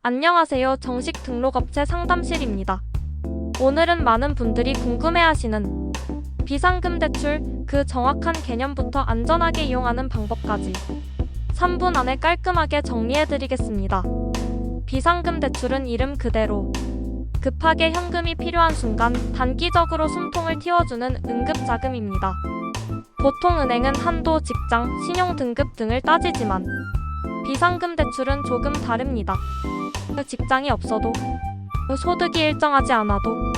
안녕하세요. 정식 등록업체 상담실입니다. 오늘은 많은 분들이 궁금해하시는 비상금 대출, 그 정확한 개념부터 안전하게 이용하는 방법까지 3분 안에 깔끔하게 정리해드리겠습니다. 비상금 대출은 이름 그대로 급하게 현금이 필요한 순간 단기적으로 숨통을 틔워주는 응급자금입니다. 보통 은행은 한도, 직장, 신용 등급 등을 따지지만 비상금 대출은 조금 다릅니다. 직장이 없어도, 소득이 일정하지 않아도,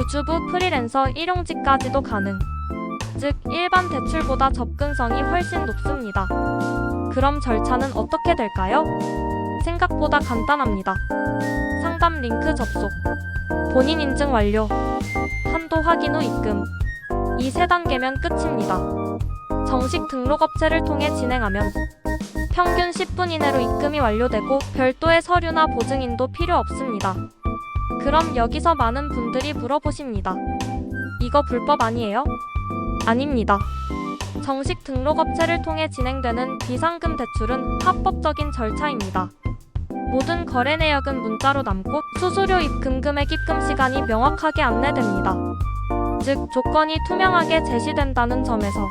주부, 프리랜서, 일용직까지도 가능. 즉, 일반 대출보다 접근성이 훨씬 높습니다. 그럼 절차는 어떻게 될까요? 생각보다 간단합니다. 상담 링크 접속, 본인 인증 완료, 한도 확인 후 입금. 이 3단계면 끝입니다. 정식 등록업체를 통해 진행하면 평균 10분 이내로 입금이 완료되고 별도의 서류나 보증인도 필요 없습니다. 그럼 여기서 많은 분들이 물어보십니다. 이거 불법 아니에요? 아닙니다. 정식 등록업체를 통해 진행되는 비상금 대출은 합법적인 절차입니다. 모든 거래 내역은 문자로 남고 수수료 입금 금액 입금 시간이 명확하게 안내됩니다. 즉, 조건이 투명하게 제시된다는 점에서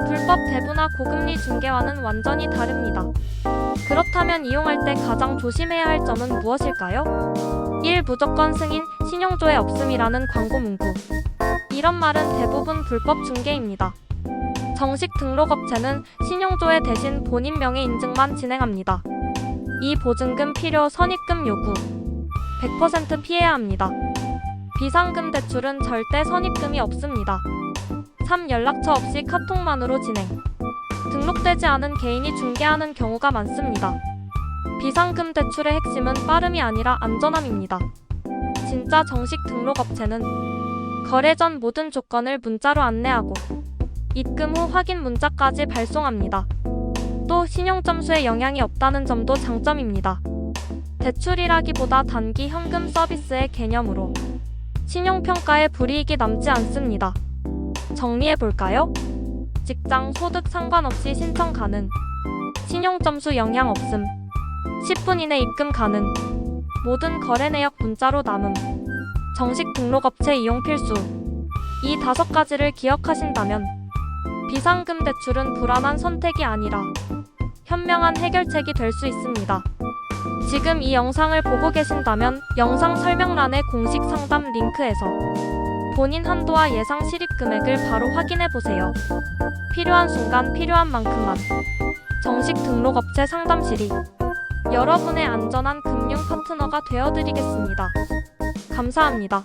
불법 대부나 고금리 중개와는 완전히 다릅니다. 그렇다면 이용할 때 가장 조심해야 할 점은 무엇일까요? 1. 무조건 승인, 신용조회 없음이라는 광고 문구. 이런 말은 대부분 불법 중개입니다. 정식 등록업체는 신용조회 대신 본인 명의 인증만 진행합니다. 2. 보증금 필요, 선입금 요구. 100% 피해야 합니다. 비상금 대출은 절대 선입금이 없습니다. 3. 연락처 없이 카톡만으로 진행. 등록되지 않은 개인이 중개하는 경우가 많습니다. 비상금 대출의 핵심은 빠름이 아니라 안전함입니다. 진짜 정식 등록업체는 거래 전 모든 조건을 문자로 안내하고 입금 후 확인 문자까지 발송합니다. 또 신용점수에 영향이 없다는 점도 장점입니다. 대출이라기보다 단기 현금 서비스의 개념으로 신용평가에 불이익이 남지 않습니다. 정리해볼까요? 직장, 소득 상관없이 신청 가능. 신용점수 영향 없음. 10분 이내 입금 가능. 모든 거래 내역 문자로 남음. 정식 등록업체 이용 필수. 이 5가지를 기억하신다면 비상금 대출은 불안한 선택이 아니라 현명한 해결책이 될 수 있습니다. 지금 이 영상을 보고 계신다면 영상 설명란의 공식 상담 링크에서 본인 한도와 예상 실입 금액을 바로 확인해보세요. 필요한 순간 필요한 만큼만. 정식 등록업체 상담실이 여러분의 안전한 금융 파트너가 되어드리겠습니다. 감사합니다.